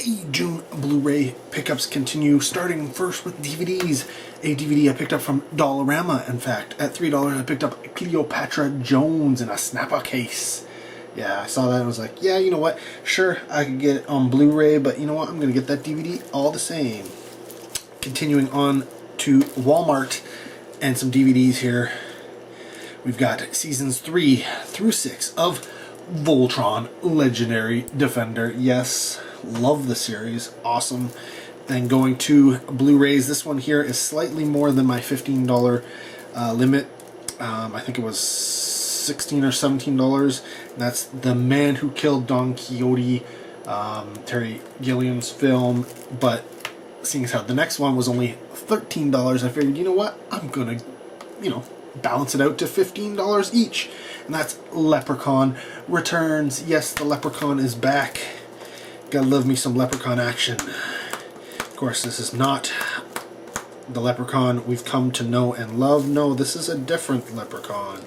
Hey, June Blu-ray pickups continue, starting first with DVDs. A DVD I picked up from Dollarama, in fact. At $3 I picked up Cleopatra Jones in a snapper case. Yeah, I saw that and I was like, yeah, you know what? Sure, I could get it on Blu-ray, but you know what? I'm going to get that DVD all the same. Continuing on to Walmart and some DVDs here. We've got seasons 3 through 6 of Voltron Legendary Defender. Yes, love the series. Awesome. Then going to Blu-rays. This one here is slightly more than my $15 limit. I think it was $16 or $17. That's The Man Who Killed Don Quixote, Terry Gilliam's film. But seeing as how the next one was only $13, I figured, you know what? I'm gonna, balance it out to $15 each. And that's Leprechaun Returns. Yes, the Leprechaun is back. Gotta love me some Leprechaun action. Of course, this is not the Leprechaun we've come to know and love. No, this is a different Leprechaun.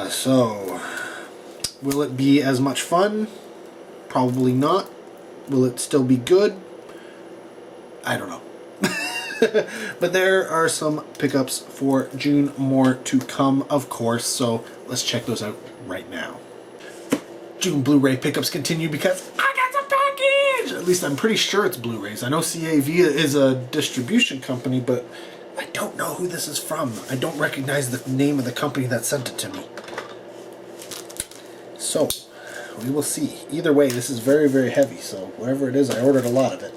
So, will it be as much fun? Probably not. Will it still be good? I don't know. But there are some pickups for June, more to come, of course, so let's check those out right now. June Blu-ray pickups continue because I got the package! At least I'm pretty sure it's Blu-rays. I know CAV is a distribution company, but I don't know who this is from. I don't recognize the name of the company that sent it to me. So, we will see. Either way, this is very, very heavy, so whatever it is, I ordered a lot of it.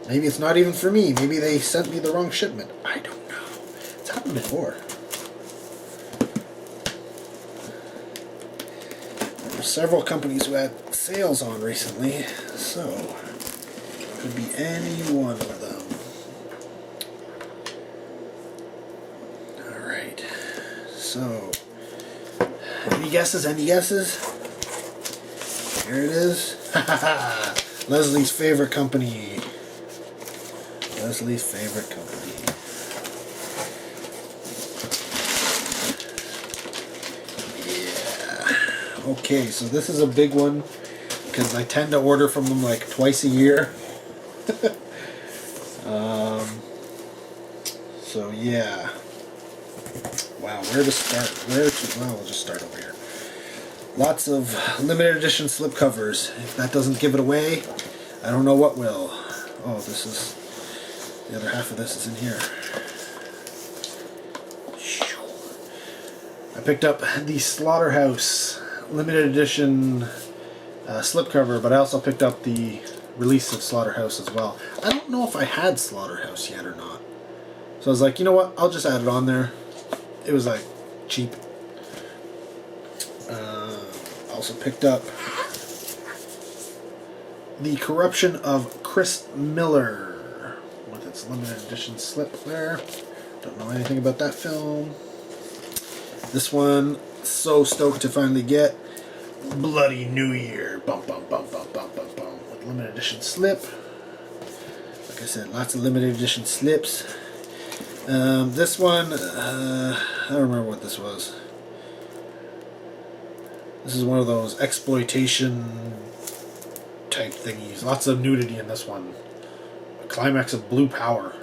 Maybe it's not even for me. Maybe they sent me the wrong shipment. I don't know. It's happened before. There are several companies who had sales on recently, so it could be any one of them. Alright. So, any guesses? Any guesses? Here it is. Leslie's favorite company. Leslie's favorite company. Yeah. Okay, so this is a big one because I tend to order from them like twice a year. So yeah. Wow, where to start? Well, we'll just start over here. Lots of limited edition slipcovers. If that doesn't give it away, I don't know what will. Oh, this is... the other half of this is in here. I picked up the Slaughterhouse limited edition slipcover, but I also picked up the release of Slaughterhouse as well. I don't know if I had Slaughterhouse yet or not. So I was like, you know what, I'll just add it on there. It was like cheap. Also picked up The Corruption of Chris Miller. It's limited edition slip there. Don't know anything about that film. This one, so stoked to finally get. Bloody New Year. Bum bum bum bum bum bum bum. With limited edition slip. Like I said, lots of limited edition slips. This one, I don't remember what this was. This is one of those exploitation type thingies. Lots of nudity in this one. Climax of Blue Power.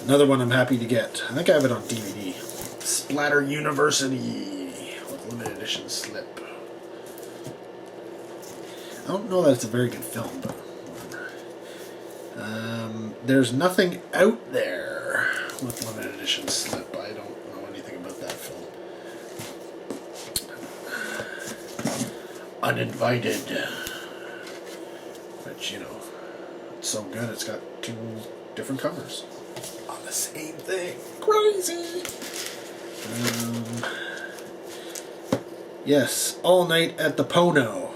Another one I'm happy to get. I think I have it on DVD. Splatter University with limited edition slip. I don't know that it's a very good film, but whatever. There's Nothing Out There with limited edition slip. I don't know anything about that film. Uninvited. Which, it's so good, it's got 2 different covers on the same thing. Crazy! Yes, All Night at the Pono.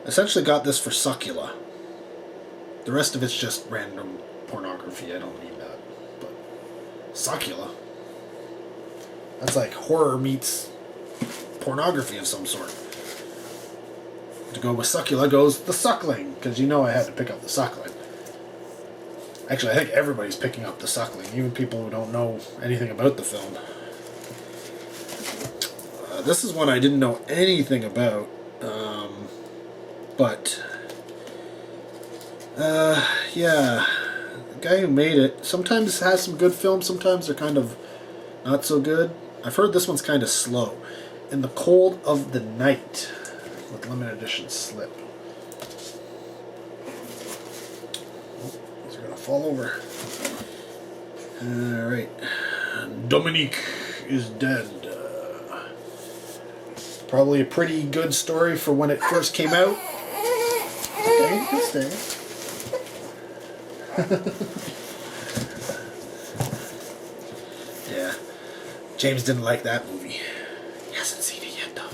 Essentially got this for Succula. The rest of it's just random pornography, I don't need that. But Succula? That's like horror meets pornography of some sort. To go with Succula goes The Suckling, because I had to pick up The Suckling. Actually, I think everybody's picking up The Suckling, even people who don't know anything about the film. This is one I didn't know anything about, but yeah, the guy who made it sometimes has some good films, sometimes they're kind of not so good. I've heard this one's kind of slow. In the Cold of the Night, with limited edition slip. Oh, these are gonna fall over. Alright. Dominique is dead. Probably a pretty good story for when it first came out. Okay, you can stay. Yeah. James didn't like that movie. He hasn't seen it yet, though.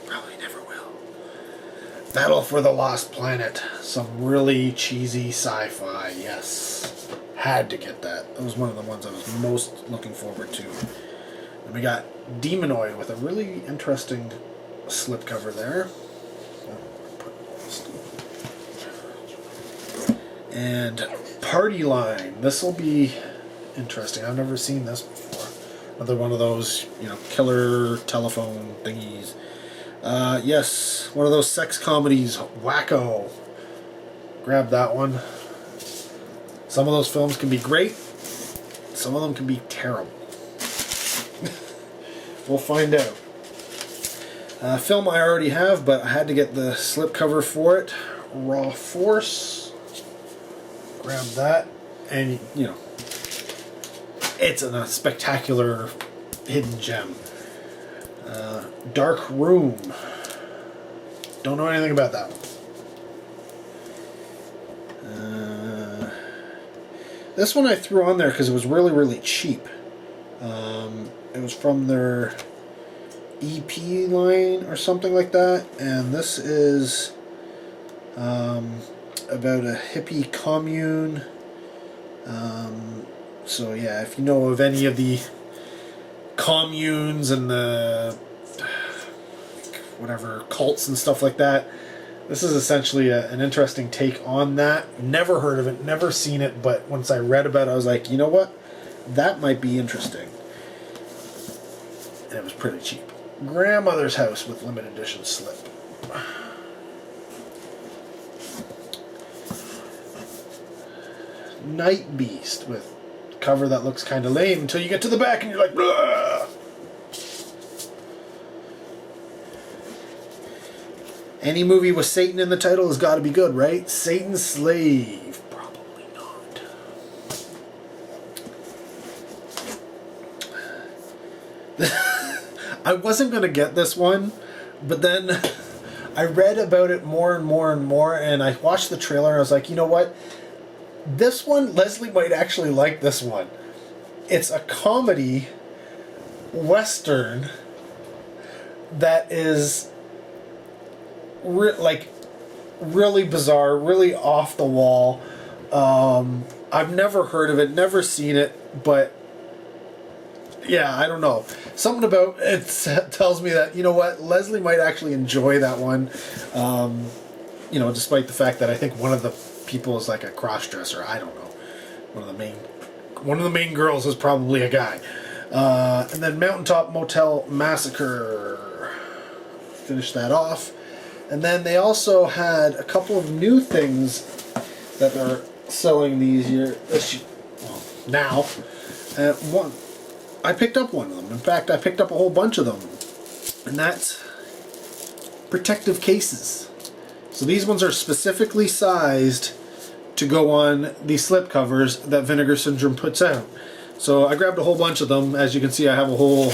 Probably never will. Battle for the Lost Planet. Some really cheesy sci-fi, yes. Had to get that. That was one of the ones I was most looking forward to. And we got Demonoid with a really interesting slipcover there. And Party Line. This will be interesting. I've never seen this before. Another one of those, you know, killer telephone thingies. Yes, one of those sex comedies. Wacko. Grab that one. Some of those films can be great. Some of them can be terrible. We'll find out. Film I already have, but I had to get the slipcover for it. Raw Force. Grab that. And, you know, it's a spectacular hidden gem. Dark Room. Don't know anything about that one. This one I threw on there because it was really, really cheap. It was from their EP line or something like that. And this is about a hippie commune. So yeah, if you know of any of the communes and the whatever cults and stuff like that, this is essentially an interesting take on that. Never heard of it, never seen it, but once I read about it, I was like, you know what? That might be interesting. And it was pretty cheap. Grandmother's House with limited edition slip. Night Beast with cover that looks kind of lame until you get to the back and you're like, blah! Any movie with Satan in the title has got to be good, right? Satan's Slave. Probably not. I wasn't going to get this one, but then I read about it more and more and more, and I watched the trailer and I was like, you know what? This one, Leslie might actually like this one. It's a comedy western that is really bizarre, really off the wall. I've never heard of it, never seen it, but yeah, I don't know. Something about it tells me that, you know what, Leslie might actually enjoy that one. You know, despite the fact that I think one of the people is like a cross-dresser. I don't know. One of the main girls is probably a guy. And then Mountaintop Motel Massacre. Finish that off. And then they also had a couple of new things that they're selling these year. Now. I picked up one of them. In fact, I picked up a whole bunch of them. And that's protective cases. So these ones are specifically sized to go on the slip covers that Vinegar Syndrome puts out. So I grabbed a whole bunch of them. As you can see, I have a whole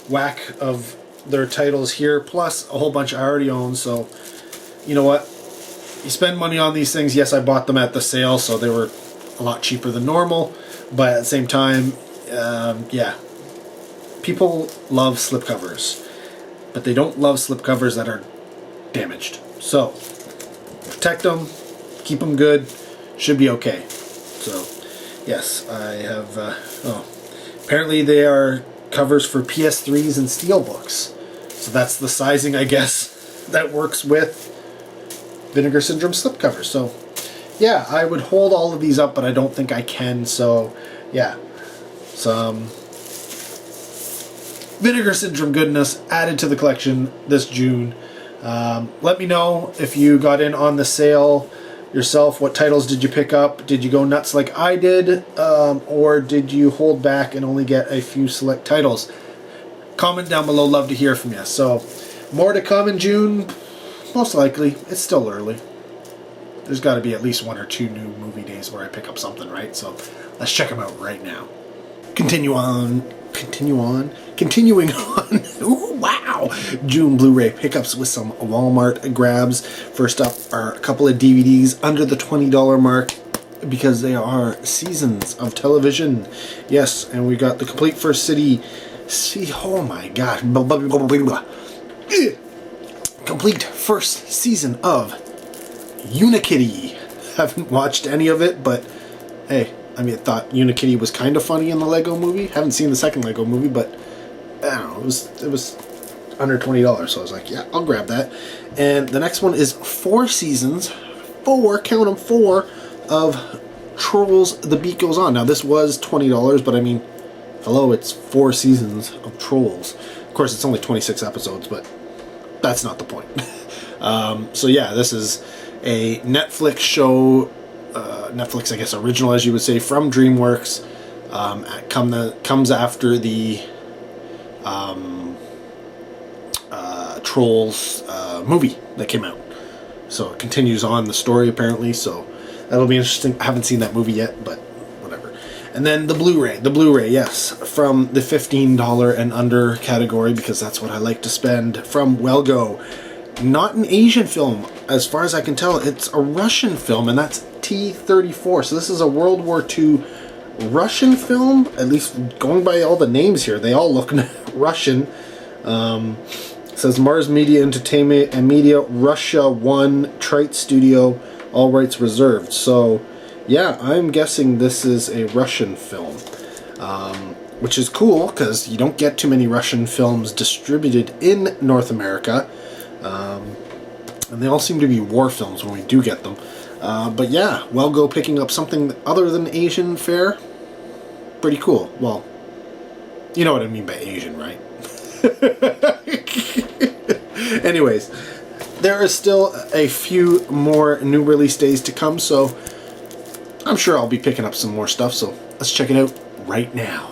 whack of their titles here, plus a whole bunch I already own. So, you know what? You spend money on these things. Yes, I bought them at the sale, so they were a lot cheaper than normal. But at the same time, yeah. People love slipcovers, but they don't love slipcovers that are damaged. So, protect them, keep them good, should be okay. So, yes, I have, apparently they are covers for PS3s and Steelbooks. So that's the sizing, I guess, that works with Vinegar Syndrome slipcovers. So, yeah, I would hold all of these up, but I don't think I can. So, yeah, some Vinegar Syndrome goodness added to the collection this June. Let me know if you got in on the sale yourself. What titles did you pick up? Did you go nuts like I did? Or did you hold back and only get a few select titles? Comment down below. Love to hear from you. So, more to come in June. Most likely. It's still early. There's got to be at least 1 or 2 new movie days where I pick up something, right? So, let's check them out right now. Continuing on. Ooh, wow! June Blu-ray pickups with some Walmart grabs. First up are a couple of DVDs under the $20 mark because they are seasons of television. Yes, and we got the complete First City. Oh my god. Complete first season of Unikitty. Haven't watched any of it, but hey, I mean, I thought Unikitty was kind of funny in the Lego movie. Haven't seen the second Lego movie, but I don't know, it was under $20, so I was like, yeah, I'll grab that. And the next one is 4 seasons, 4, count them, 4, of Trolls The Beat Goes On. Now, this was $20, but I mean, hello, it's 4 seasons of Trolls. Of course, it's only 26 episodes, but that's not the point. So yeah, this is a Netflix show, Netflix, I guess, original, as you would say, from DreamWorks. Comes after the Trolls movie that came out. So it continues on the story, apparently, so that'll be interesting. I haven't seen that movie yet, but whatever. And then the Blu-ray, yes, from the $15 and under category, because that's what I like to spend, from Welgo. Not an Asian film, as far as I can tell. It's a Russian film, and that's T-34. So this is a World War II Russian film, at least going by all the names here. They all look Russian. It says Mars Media Entertainment and Media Russia 1 Trite Studio, all rights reserved. So yeah, I'm guessing this is a Russian film, which is cool because you don't get too many Russian films distributed in North America. And they all seem to be war films when we do get them. But yeah, Welgo picking up something other than Asian fare. Pretty cool. Well, you know what I mean by Asian, right? Anyways, there is still a few more new release days to come, so I'm sure I'll be picking up some more stuff, so let's check it out right now.